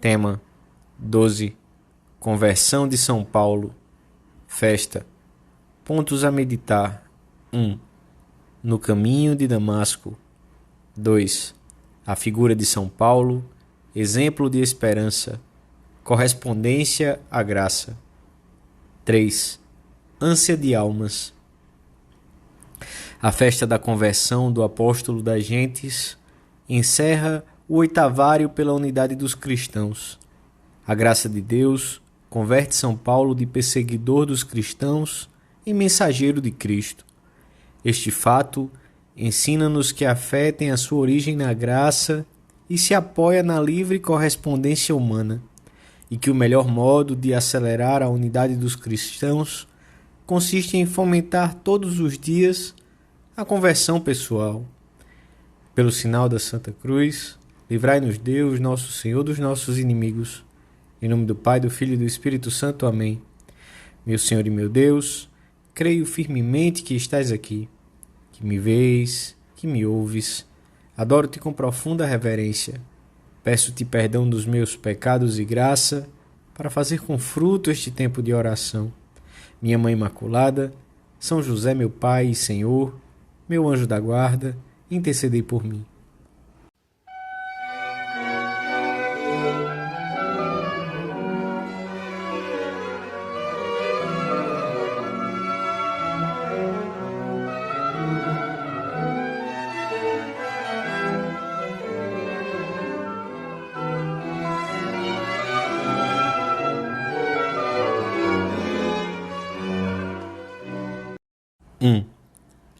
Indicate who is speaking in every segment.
Speaker 1: Tema 12. Conversão de São Paulo. Festa. Pontos a meditar. 1. No caminho de Damasco. 2. A figura de São Paulo, exemplo de esperança, correspondência à graça. 3. Ânsia de almas. A festa da conversão do apóstolo das gentes encerra o oitavário pela unidade dos cristãos. A graça de Deus converte São Paulo de perseguidor dos cristãos em mensageiro de Cristo. Este fato ensina-nos que a fé tem a sua origem na graça e se apoia na livre correspondência humana, e que o melhor modo de acelerar a unidade dos cristãos consiste em fomentar todos os dias a conversão pessoal. Pelo sinal da Santa Cruz, livrai-nos Deus, nosso Senhor, dos nossos inimigos. Em nome do Pai, do Filho e do Espírito Santo. Amém. Meu Senhor e meu Deus, creio firmemente que estás aqui, que me vês, que me ouves. Adoro-te com profunda reverência. Peço-te perdão dos meus pecados e graça para fazer com fruto este tempo de oração. Minha Mãe Imaculada, São José, meu Pai e Senhor, meu anjo da guarda, intercedei por mim.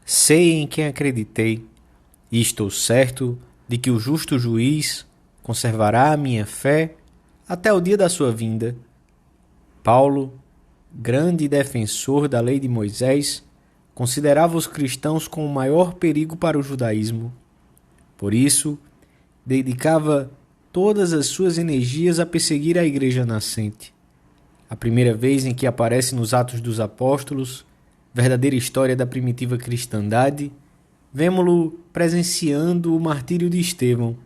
Speaker 1: Sei em quem acreditei, e estou certo de que o justo juiz conservará a minha fé até o dia da sua vinda. Paulo, grande defensor da lei de Moisés, considerava os cristãos como o maior perigo para o judaísmo. Por isso, dedicava todas as suas energias a perseguir a igreja nascente. A primeira vez em que aparece nos Atos dos Apóstolos, verdadeira história da primitiva cristandade, vemo-lo presenciando o martírio de Estevão,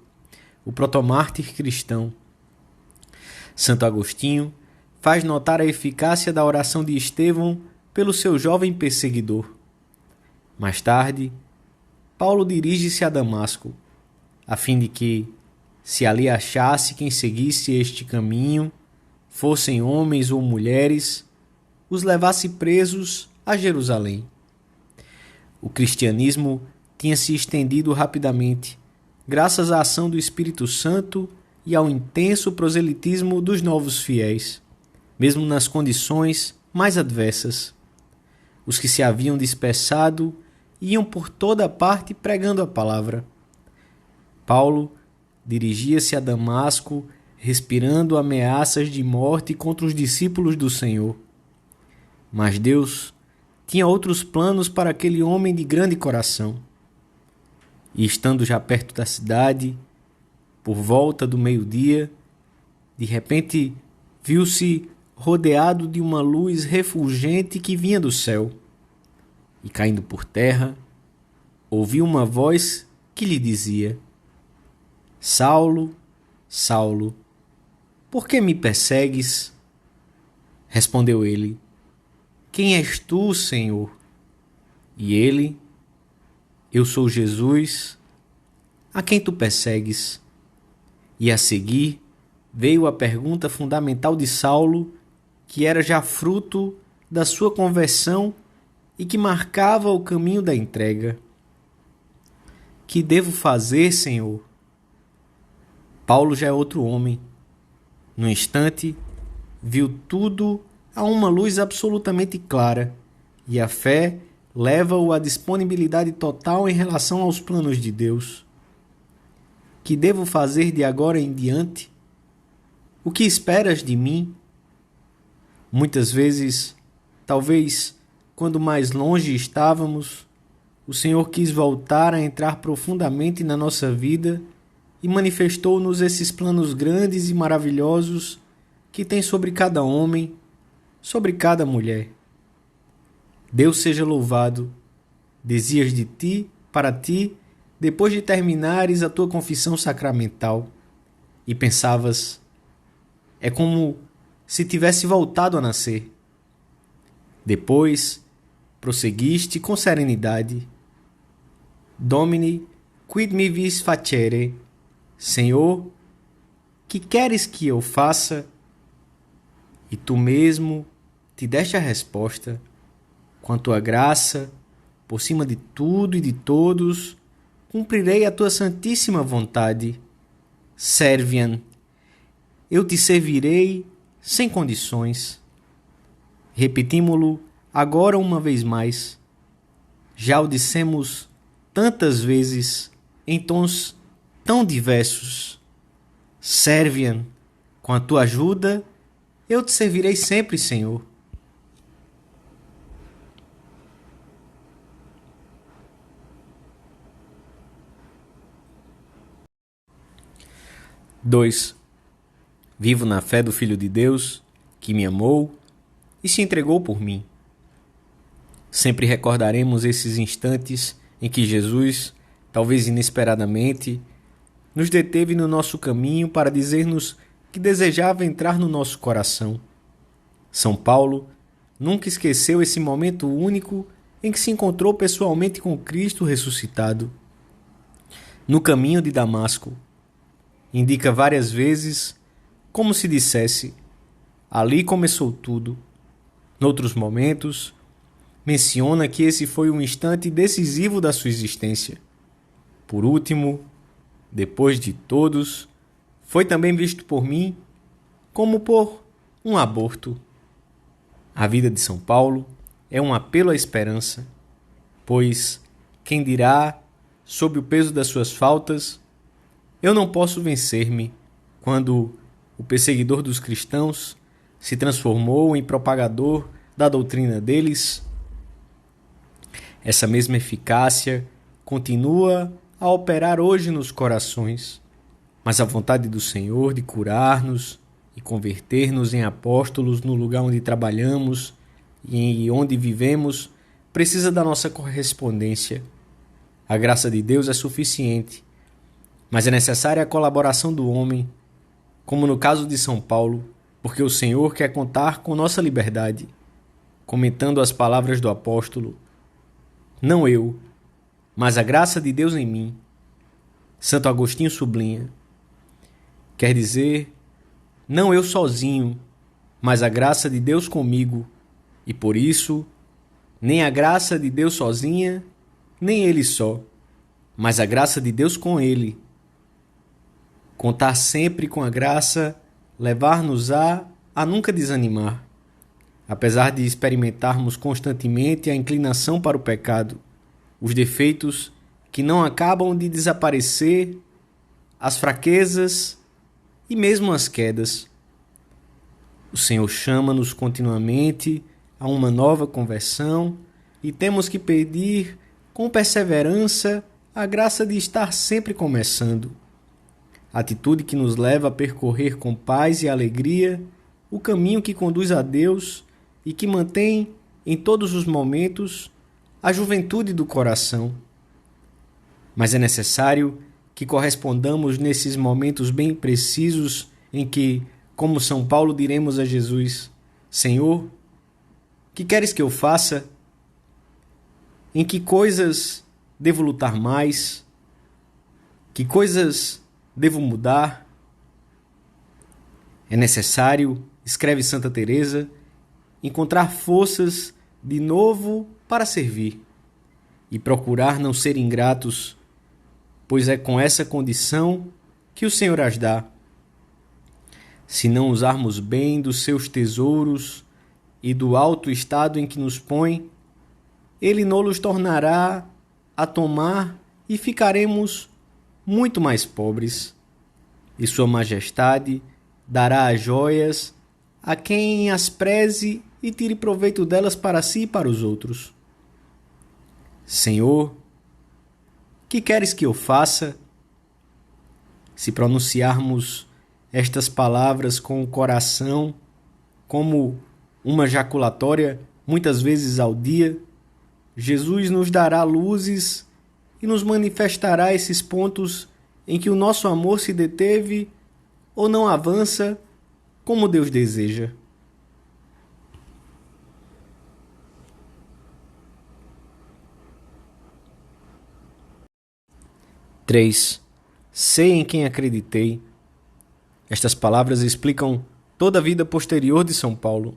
Speaker 1: o protomártir cristão. Santo Agostinho faz notar a eficácia da oração de Estevão pelo seu jovem perseguidor. Mais tarde, Paulo dirige-se a Damasco, a fim de que, se ali achasse quem seguisse este caminho, fossem homens ou mulheres, os levasse presos a Jerusalém. O cristianismo tinha se estendido rapidamente, graças à ação do Espírito Santo e ao intenso proselitismo dos novos fiéis, mesmo nas condições mais adversas. Os que se haviam dispersado iam por toda parte pregando a palavra. Paulo dirigia-se a Damasco, respirando ameaças de morte contra os discípulos do Senhor. Mas Deus tinha outros planos para aquele homem de grande coração. E estando já perto da cidade, por volta do meio-dia, de repente viu-se rodeado de uma luz refulgente que vinha do céu. E caindo por terra, ouviu uma voz que lhe dizia: Saulo, Saulo, por que me persegues? Respondeu ele: Quem és tu, Senhor? E ele: Eu sou Jesus, a quem tu persegues. E a seguir veio a pergunta fundamental de Saulo, que era já fruto da sua conversão e que marcava o caminho da entrega. Que devo fazer, Senhor? Paulo já é outro homem. No instante, viu tudo a uma luz absolutamente clara, e a fé leva-o à disponibilidade total em relação aos planos de Deus. Que devo fazer de agora em diante? O que esperas de mim? Muitas vezes, talvez quando mais longe estávamos, o Senhor quis voltar a entrar profundamente na nossa vida e manifestou-nos esses planos grandes e maravilhosos que tem sobre cada homem, sobre cada mulher. Deus seja louvado. Dizias de ti, para ti, depois de terminares a tua confissão sacramental, e pensavas: É como se tivesse voltado a nascer. Depois, prosseguiste com serenidade. Domine, quid me vis facere? Senhor, que queres que eu faça? E tu mesmo te deste a resposta. Com a tua graça, por cima de tudo e de todos, cumprirei a tua santíssima vontade. Serviam, eu te servirei sem condições. Repetimos-lo agora uma vez mais. Já o dissemos tantas vezes, em tons tão diversos. Serviam, com a tua ajuda, eu te servirei sempre, Senhor. Dois. Vivo na fé do Filho de Deus, que me amou e se entregou por mim. Sempre recordaremos esses instantes em que Jesus, talvez inesperadamente, nos deteve no nosso caminho para dizer-nos que desejava entrar no nosso coração. São Paulo nunca esqueceu esse momento único em que se encontrou pessoalmente com Cristo ressuscitado. No caminho de Damasco, indica várias vezes como se dissesse: ali começou tudo. Noutros momentos, menciona que esse foi um instante decisivo da sua existência. Por último, depois de todos, foi também visto por mim como por um aborto. A vida de São Paulo é um apelo à esperança, pois quem dirá, sob o peso das suas faltas, eu não posso vencer-me, quando o perseguidor dos cristãos se transformou em propagador da doutrina deles? Essa mesma eficácia continua a operar hoje nos corações, mas a vontade do Senhor de curar-nos e converter-nos em apóstolos no lugar onde trabalhamos e onde vivemos precisa da nossa correspondência. A graça de Deus é suficiente, mas é necessária a colaboração do homem, como no caso de São Paulo, porque o Senhor quer contar com nossa liberdade. Comentando as palavras do apóstolo: não eu, mas a graça de Deus em mim. Santo Agostinho sublinha: quer dizer, não eu sozinho, mas a graça de Deus comigo, e por isso, nem a graça de Deus sozinha, nem ele só, mas a graça de Deus com ele. Contar sempre com a graça levar-nos-á a nunca desanimar, apesar de experimentarmos constantemente a inclinação para o pecado, os defeitos que não acabam de desaparecer, as fraquezas e mesmo as quedas. O Senhor chama-nos continuamente a uma nova conversão e temos que pedir com perseverança a graça de estar sempre começando. Atitude que nos leva a percorrer com paz e alegria o caminho que conduz a Deus e que mantém em todos os momentos a juventude do coração. Mas é necessário que correspondamos nesses momentos bem precisos em que, como São Paulo, diremos a Jesus: Senhor, que queres que eu faça? Em que coisas devo lutar mais? Que coisas devo mudar? É necessário, escreve Santa Teresa, encontrar forças de novo para servir e procurar não ser ingratos, pois é com essa condição que o Senhor as dá. Se não usarmos bem dos seus tesouros e do alto estado em que nos põe, Ele nos tornará a tomar e ficaremos muito mais pobres, e Sua Majestade dará as joias a quem as preze e tire proveito delas para si e para os outros. Senhor, que queres que eu faça? Se pronunciarmos estas palavras com o coração, como uma jaculatória, muitas vezes ao dia, Jesus nos dará luzes e nos manifestará esses pontos em que o nosso amor se deteve ou não avança como Deus deseja. 3. Sei em quem acreditei. Estas palavras explicam toda a vida posterior de São Paulo.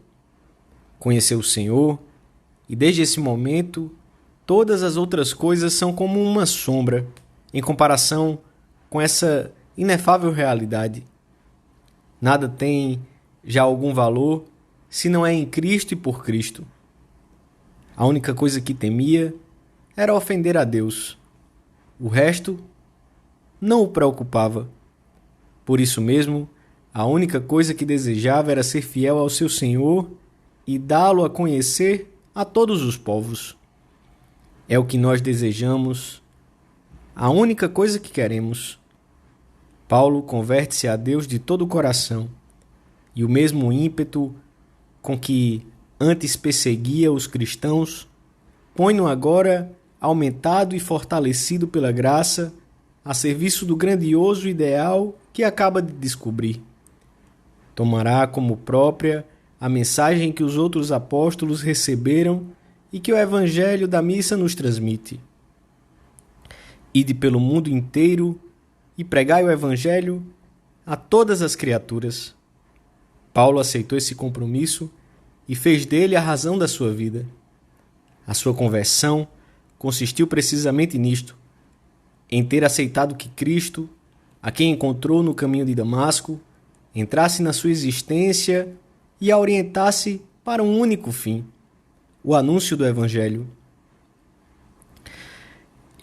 Speaker 1: Conheceu o Senhor e desde esse momento todas as outras coisas são como uma sombra em comparação com essa inefável realidade. Nada tem já algum valor se não é em Cristo e por Cristo. A única coisa que temia era ofender a Deus. O resto não o preocupava. Por isso mesmo, a única coisa que desejava era ser fiel ao seu Senhor e dá-lo a conhecer a todos os povos. É o que nós desejamos, a única coisa que queremos. Paulo converte-se a Deus de todo o coração, e o mesmo ímpeto com que antes perseguia os cristãos, põe-no agora, aumentado e fortalecido pela graça, a serviço do grandioso ideal que acaba de descobrir. Tomará como própria a mensagem que os outros apóstolos receberam e que o Evangelho da Missa nos transmite. Ide pelo mundo inteiro e pregai o Evangelho a todas as criaturas. Paulo aceitou esse compromisso e fez dele a razão da sua vida. A sua conversão consistiu precisamente nisto, em ter aceitado que Cristo, a quem encontrou no caminho de Damasco, entrasse na sua existência e a orientasse para um único fim, o anúncio do Evangelho.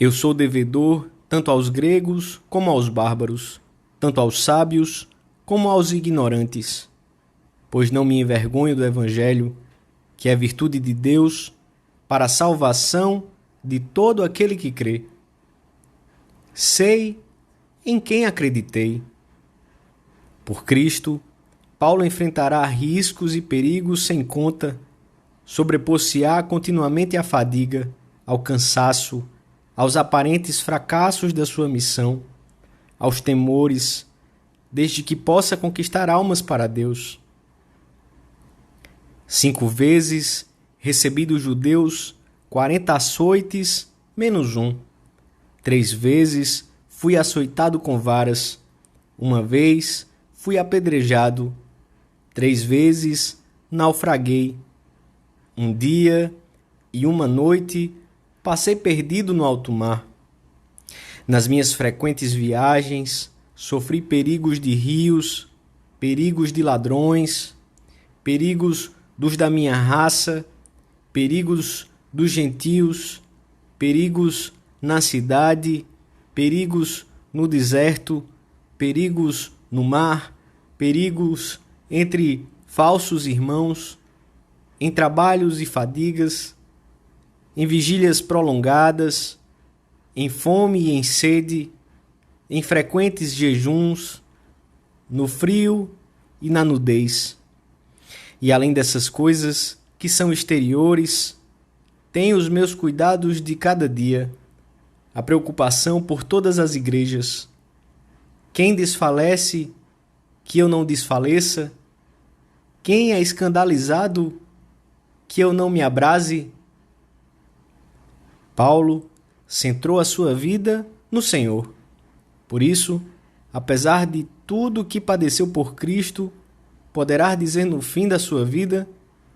Speaker 1: Eu sou devedor tanto aos gregos como aos bárbaros, tanto aos sábios como aos ignorantes, pois não me envergonho do Evangelho, que é virtude de Deus para a salvação de todo aquele que crê. Sei em quem acreditei. Por Cristo, Paulo enfrentará riscos e perigos sem conta, sobrepor-se-á continuamente à fadiga, ao cansaço, aos aparentes fracassos da sua missão, aos temores, desde que possa conquistar almas para Deus. 5 vezes recebi dos judeus 40 açoites menos 1. 3 vezes fui açoitado com varas. 1 vez fui apedrejado. 3 vezes naufraguei. 1 dia e 1 noite passei perdido no alto mar. Nas minhas frequentes viagens, sofri perigos de rios, perigos de ladrões, perigos dos da minha raça, perigos dos gentios, perigos na cidade, perigos no deserto, perigos no mar, perigos entre falsos irmãos, em trabalhos e fadigas, em vigílias prolongadas, em fome e em sede, em frequentes jejuns, no frio e na nudez. E além dessas coisas que são exteriores, tenho os meus cuidados de cada dia, a preocupação por todas as igrejas. Quem desfalece, que eu não desfaleça? Quem é escandalizado, que eu não me abrase? Paulo centrou a sua vida no Senhor. Por isso, apesar de tudo que padeceu por Cristo, poderá dizer no fim da sua vida,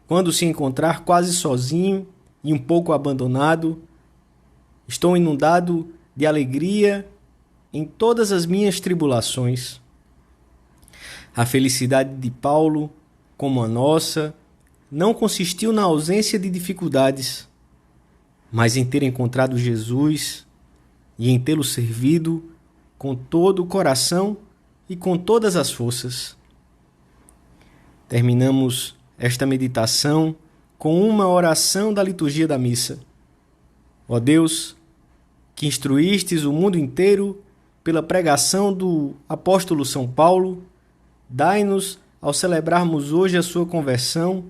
Speaker 1: quando se encontrar quase sozinho e um pouco abandonado: estou inundado de alegria em todas as minhas tribulações. A felicidade de Paulo, como a nossa, não consistiu na ausência de dificuldades, mas em ter encontrado Jesus e em tê-lo servido com todo o coração e com todas as forças. Terminamos esta meditação com uma oração da liturgia da missa. Ó Deus, que instruístes o mundo inteiro pela pregação do apóstolo São Paulo, dai-nos, ao celebrarmos hoje a sua conversão,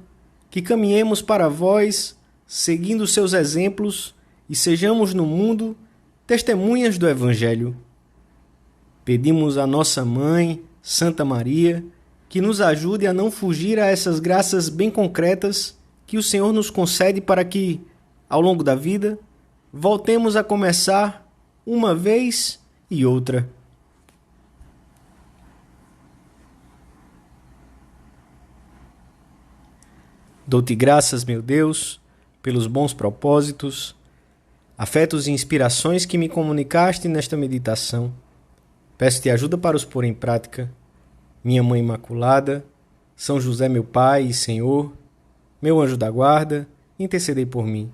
Speaker 1: que caminhemos para vós, seguindo seus exemplos, e sejamos no mundo testemunhas do Evangelho. Pedimos à nossa Mãe, Santa Maria, que nos ajude a não fugir a essas graças bem concretas que o Senhor nos concede para que, ao longo da vida, voltemos a começar uma vez e outra. Dou-te graças, meu Deus, pelos bons propósitos, afetos e inspirações que me comunicaste nesta meditação. Peço-te ajuda para os pôr em prática. Minha Mãe Imaculada, São José meu Pai e Senhor, meu anjo da guarda, intercedei por mim.